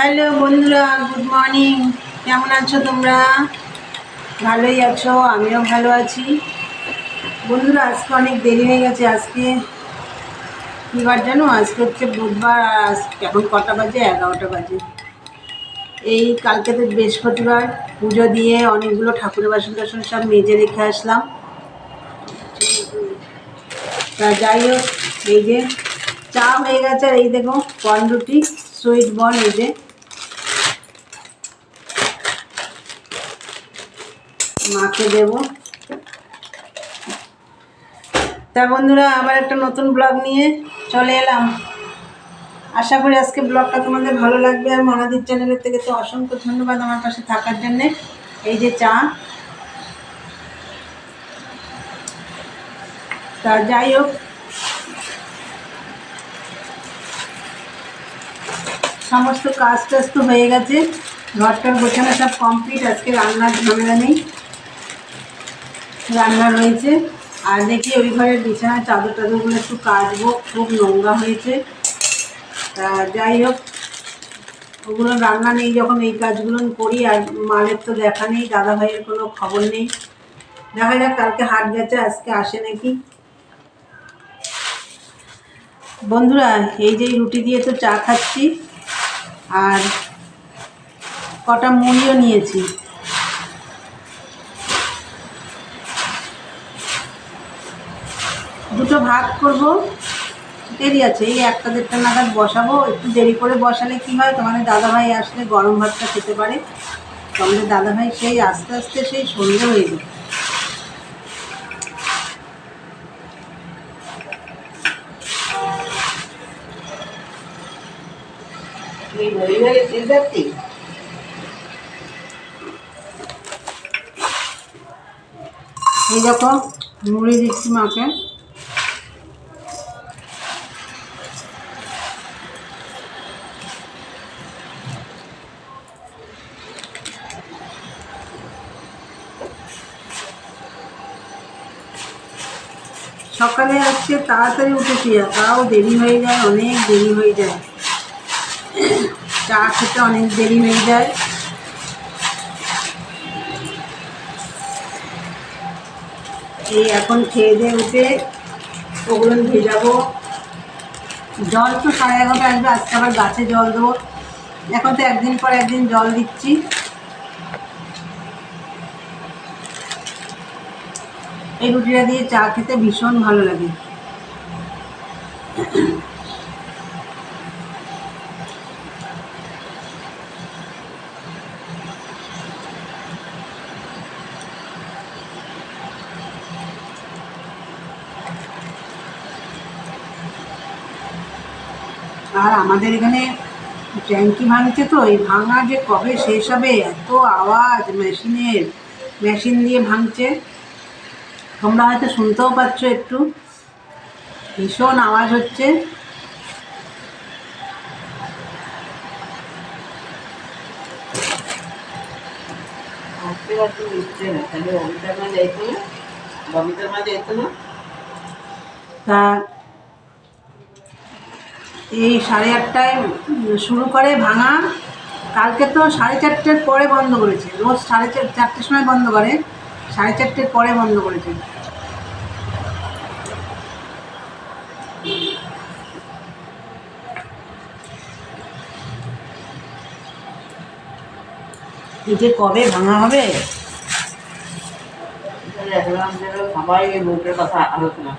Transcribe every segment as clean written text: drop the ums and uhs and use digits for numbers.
Hello বন্ধুরা, good morning. কেমন আছো তোমরা? ভালোই আছো? আমিও ভালো আছি। বন্ধুরা, আজকে অনেক দেরি হয়ে গেছে। আজকে কী বার জানো? আজকে হচ্ছে বুধবার। আর আজকে এখন কটা বাজে? 11টা বাজে। এই কালকে তো বৃহস্পতিবার, পুজো দিয়ে অনেকগুলো ঠাকুরের বাসন টাসন সব মেজে রেখে আসলাম। তা যাই হোক, এই যে চা হয়ে গেছে। আর এই দেখো পাউরুটি, সুইট বর্ন, এই যে মাকে দেব। তা বন্ধুরা, আবার একটা নতুন ব্লগ নিয়ে চলে এলাম। আশা করি আজকে ব্লগটা তোমাদের ভালো লাগবে। আর মনাদির চ্যানেলের থেকে তো অসংখ্য ধন্যবাদ আমার পাশে থাকার জন্যে। এই যে চা। তা যাই হোক, সমস্ত কাজ টাজ তো হয়ে গেছে, ঘরটার গোছানো সব কমপ্লিট। আজকে রান্নার ঝামেলা নেই, রান্না রয়েছে। আর দেখি ওই ঘরের বিছানার চাদর টাদরগুলো একটু কাচবো, খুব নোংরা হয়েছে। তা যাই হোক, ওগুলো রান্না নেই যখন এই কাজগুলো করি। আর মালের তো দেখা নেই, দাদা ভাইয়ের কোনো খবর নেই। দেখা যাক, কালকে হাট গেছে, আজকে আসে নাকি। বন্ধুরা, এই যে রুটি দিয়ে তো চা খাচ্ছি, আর কটা মুড়িও নিয়েছি। দুটো ভাগ করব, দেরি আছে। এই 1টা-1:30 নাগাদ বসাবো। একটু দেরি করে বসালে কি হয়, তোমাদের দাদাভাই আসলে গরম ভাতটা খেতে পারে। তোমাদের দাদাভাই সেই আস্তে আস্তে সেই সন্ধ্যে হয়ে যায়। এই দেখো মুড়ি দিচ্ছি মাকে। সকালে আজকে তাড়াতাড়ি উঠেছি, তাও দেরি হয়ে যায়, অনেক দেরি হয়ে যায়। চা খেতে অনেক দেরি হয়ে যায়। এই এখন খেয়ে দিয়ে উঠে ওগুলো ভেজাবো। জল তো 11:30 আসবে, আজকে আবার গাছে জল দেবো। এখন তো একদিন পর একদিন জল দিচ্ছি। এই রুটিটা দিয়ে চা খেতে ভীষণ ভালো লাগে। আর আমাদের এখানে ট্যাঙ্কি ভাঙছে, তো এই ভাঙা যে কবে শেষ হবে, এত আওয়াজ মেশিন দিয়ে ভাঙছে। তোমরা হয়তো শুনতেও পাচ্ছ, একটু ভীষণ আওয়াজ হচ্ছে। তা এই 8:30টায় শুরু করে ভাঙা। কালকে তো 4:30টার পরে বন্ধ করেছে। রোজ 4:30টার সময় বন্ধ করে, 4:30টার পরে বন্ধ করেছে। এই যে কবে ভাঙা হবে। সবাই লোকের কথা আলোচনা।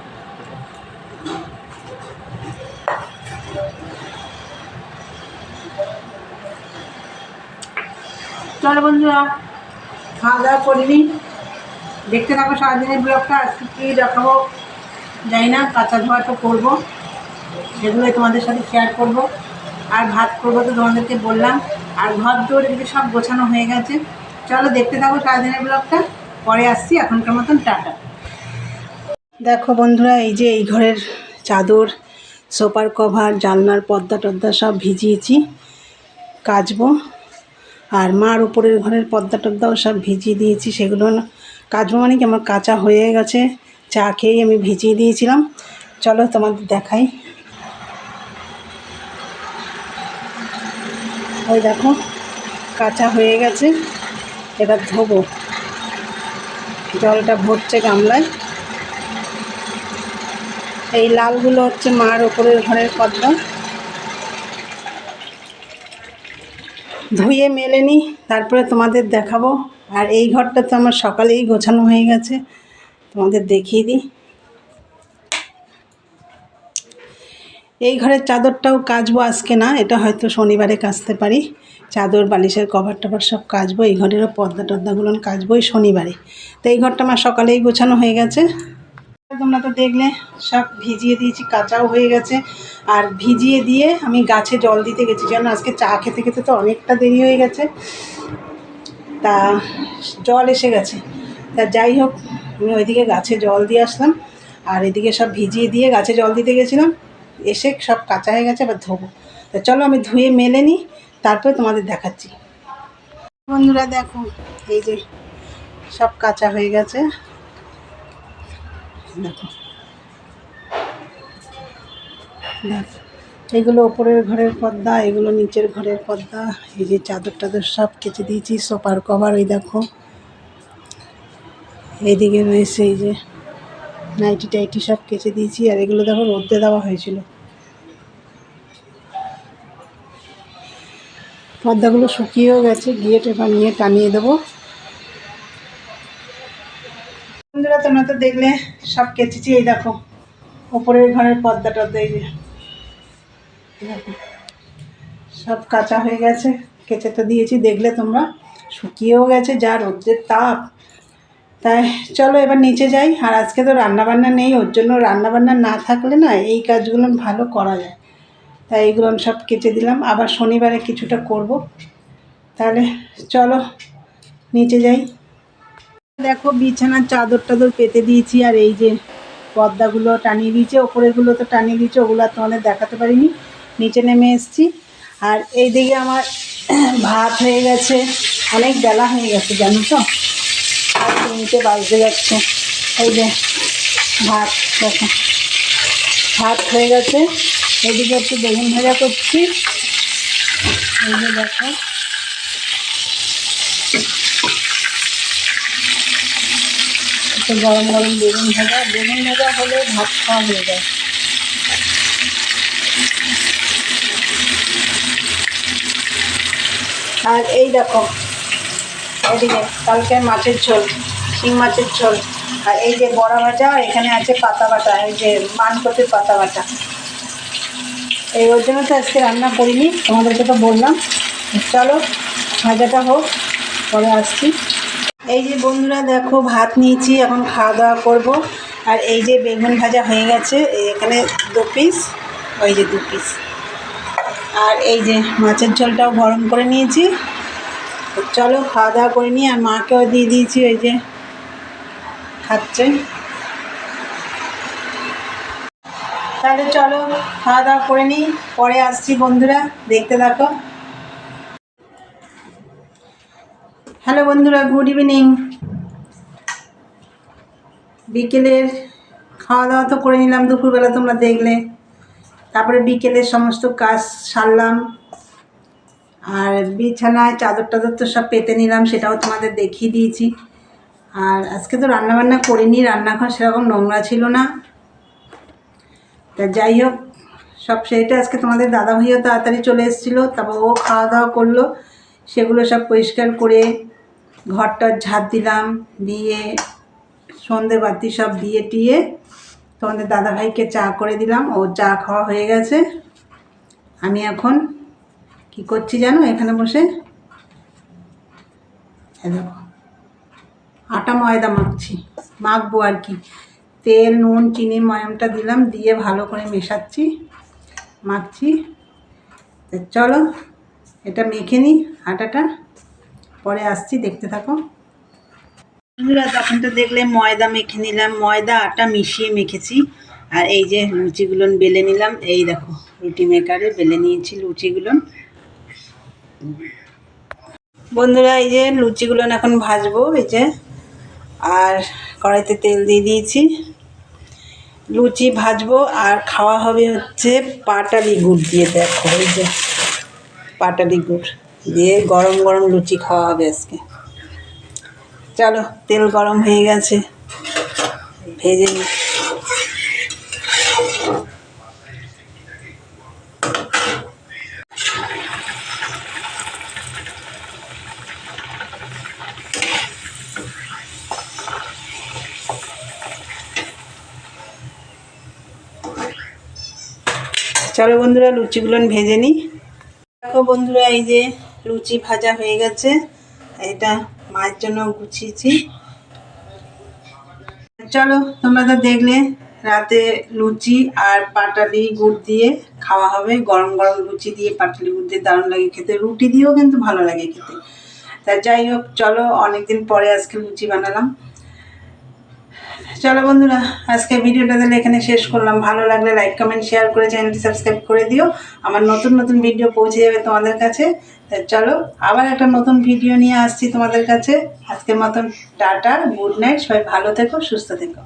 চলো বন্ধুরা, খাওয়া দাওয়া করিনি, দেখতে থাকো সারাদিনের ব্লগটা। আজকে কী দেখাবো জানি না, কাঁচা ধোয়া তো করবো, সেগুলোই তোমাদের সাথে শেয়ার করব। আর ভাত করবো তো তোমাদেরকে বললাম। আর ঘর দৌড় এদিকে সব গোছানো হয়ে গেছে। চলো দেখতে থাকো সারাদিনের ব্লগটা, পরে আসছি। এখনকার মতন টাটা। দেখো বন্ধুরা, এই যে এই ঘরের চাদর, সোফার কভার, জানলার পর্দা টর্দা সব ভিজিয়েছি, কাচবো। আর মার উপরের ঘরের পর্দা টর্দাও সব ভিজিয়ে দিয়েছি, সেগুলো কাচবো। মানে কি, আমার কাচা হয়ে গেছে, চা খেয়েই আমি ভিজিয়ে দিয়েছিলাম। চলো তোমাদের দেখাই। ওই দেখো কাঁচা হয়ে গেছে, এবার ধোবো। জলটা ভরছে গামলায়। এই লালগুলো হচ্ছে মার ওপরের ঘরের পর্দা, ধুয়ে মেলে নিই, তারপরে তোমাদের দেখাবো। আর এই ঘরটা তো আমার সকালেই গোছানো হয়ে গেছে, তোমাদের দেখিয়ে দিই। এই ঘরের চাদরটাও কাচবো আজকে না, এটা হয়তো শনিবারে কাচতে পারি। চাদর বালিশের কভার টভার সব কাচবো, এই ঘরেরও পর্দা টর্দাগুলো কাচবো এই শনিবারে। তো এই ঘরটা আমার সকালেই গোছানো হয়ে গেছে। তোমরা তো দেখলে সব ভিজিয়ে দিয়েছি, কাঁচাও হয়ে গেছে। আর ভিজিয়ে দিয়ে আমি গাছে জল দিতে গেছি, যেন আজকে চা খেতে খেতে তো অনেকটা দেরি হয়ে গেছে, তা জল এসে গেছে। তা যাই হোক, আমি ওইদিকে গাছে জল দিয়ে আসলাম, আর এদিকে সব ভিজিয়ে দিয়ে গাছে জল দিতে গেছিলাম, এসে সব কাঁচা হয়ে গেছে, এবার ধোবো। তা চলো আমি ধুয়ে মেলে নিই, তারপরে তোমাদের দেখাচ্ছি। বন্ধুরা দেখো, এই যে সব কাঁচা হয়ে গেছে, দেখো দেখো, এগুলো ওপরের ঘরের পর্দা, এগুলো নিচের ঘরের পর্দা। এই যে চাদর টাদর সব কেচে দিয়েছি, সোফার কভার ওই দেখো, এইদিকে রয়েছে এই যে নাইটি টাইটি সব কেচে দিয়েছি। আর এগুলো দেখো রোদে দেওয়া হয়েছিল, পর্দাগুলো শুকিয়েও গেছে, গিয়ে এবার নিয়ে টানিয়ে দেবো। বন্ধুরা তোমরা তো দেখলে সব কেচেছি, এই দেখো ওপরের ঘরের পর্দা টর্দা, এই যে দেখো সব কাঁচা হয়ে গেছে, কেচে তো দিয়েছি, দেখলে তোমরা শুকিয়েও গেছে, যা রোদের তাপ। তাই চলো এবার নিচে যাই। আর আজকে তো রান্নাবান্না নেই, ওর জন্য রান্নাবান্না না থাকলে না এই কাজগুলো ভালো করা যায়, তাই এইগুলো আমি সব কেচে দিলাম। আবার শনিবারে কিছুটা করব, তাহলে চলো নিচে যাই। দেখো বিছানার চাদর টাদর পেতে দিয়েছি, আর এই যে পর্দাগুলো টানিয়ে দিয়েছি, ওপরেরগুলো তো টানিয়ে দিয়েছি, ওগুলো আর তোমাদের দেখাতে পারিনি, নিচে নেমে এসেছি। আর এই দিকে আমার ভাত হয়ে গেছে, অনেক বেলা হয়ে গেছে জানো তো, আর 3টে বাজতে যাচ্ছে। এই যে ভাত দেখো, ভাত হয়ে গেছে। এদিকে একটু বেগুন ভাজা করছি, এই যে দেখো একটু গরম গরম বেগুন ভাজা হলে ভাত খাওয়া হয়ে যায়। আর এই দেখো এদিকে কালকে মাছের ঝোল, শিং মাছের ঝোল। আর এই যে বড়া ভাজা, এখানে আছে পাতা বাটা, এই যে মানকচুর পাতা বাটা। এই ওর জন্য তো আজকে রান্না করিনি, তোমাদেরকে তো বললাম। চলো ভাজাটা হোক, পরে আসছি। এই যে বন্ধুরা দেখো ভাত নিয়েছি, এখন খাওয়া দাওয়া করবো। আর এই যে বেগুন ভাজা হয়ে গেছে, এখানে 2 পিস, ওই যে 2 পিস। আর এই যে মাছের ঝোলটাও গরম করে নিয়েছি। চলো খাওয়া দাওয়া করে নিই। আর মাকেও দিয়ে দিয়েছি, ওই যে খাচ্ছে। তাহলে চলো খাওয়া দাওয়া করে নিই, পরে আসছি বন্ধুরা, দেখতে থাকো। হ্যালো বন্ধুরা, গুড ইভিনিং। বিকেলের খাওয়া দাওয়া তো করে নিলাম দুপুরবেলা, তোমরা দেখলে। তারপরে বিকেলের সমস্ত কাজ সারলাম, আর বিছানায় চাদর টাদর তো সব পেতে নিলাম, সেটাও তোমাদের দেখিয়ে দিয়েছি। আর আজকে তো রান্নাবান্না করিনি, রান্নাঘর সেরকম নোংরা ছিল না। তা যাই হোক, সব সেটা আজকে তোমাদের দাদাভাইও তাড়াতাড়ি চলে এসেছিলো, তারপর ও খাওয়া দাওয়া করলো, সেগুলো সব পরিষ্কার করে ঘরটার ঝাঁট দিলাম, দিয়ে সন্ধে বাতি সব দিয়ে টিয়ে তোমাদের দাদাভাইকে চা করে দিলাম, ও চা খাওয়া হয়ে গেছে। আমি এখন কি করছি জানো, এখানে বসে দেখো আটা ময়দা মাখবো আর কি। তেল নুন চিনি ময়ামটা দিলাম, দিয়ে ভালো করে মেশাচ্ছি, মাখছি। চলো এটা মেখে নিই আটাটা, পরে আসছি, দেখতে থাকো। বন্ধুরা তখন তো দেখলে ময়দা মেখে নিলাম, ময়দা আটা মিশিয়ে মেখেছি। আর এই যে লুচিগুলো বেলে নিলাম, এই দেখো রুটি মেকারে বেলে নিয়েছি লুচিগুলো। বন্ধুরা এই যে লুচিগুলো এখন ভাজবো, এই যে, আর কড়াইতে তেল দিয়ে দিয়েছি, লুচি ভাজবো। আর খাওয়া হবে হচ্ছে পাটালি গুড় দিয়ে, দেখো এই যে পাটালি গুড় দিয়ে গরম গরম লুচি খাওয়া হবে আজকে। চলো, তেল গরম হয়ে গেছে, ভেজে নিই। চলো বন্ধুরা, লুচিগুলো ভেজে নিই। দেখো বন্ধুরা, এই যে লুচি ভাজা হয়ে গেছে, এটা মায়ের জন্য গুছিয়েছি। চলো, তোমরা তো দেখলে রাতে লুচি আর পাটালি গুড় দিয়ে খাওয়া হবে। গরম গরম লুচি দিয়ে পাটালি গুড় দিয়ে দারুণ লাগে খেতে, রুটি দিয়েও কিন্তু ভালো লাগে খেতে। তা যাই হোক, চলো, অনেকদিন পরে আজকে লুচি বানালাম। চলো বন্ধুরা, আজকে ভিডিওটা তাহলে এখানে শেষ করলাম। ভালো লাগলে লাইক কমেন্ট শেয়ার করে চ্যানেলটি সাবস্ক্রাইব করে দিও। আমার নতুন নতুন ভিডিও পৌঁছে যাবে তোমাদের কাছে। চলো, আবার একটা নতুন ভিডিও নিয়ে আসছি তোমাদের কাছে। আজকের মতন টাটা, গুড নাইট, সবাই ভালো থেকো, সুস্থ থেকো।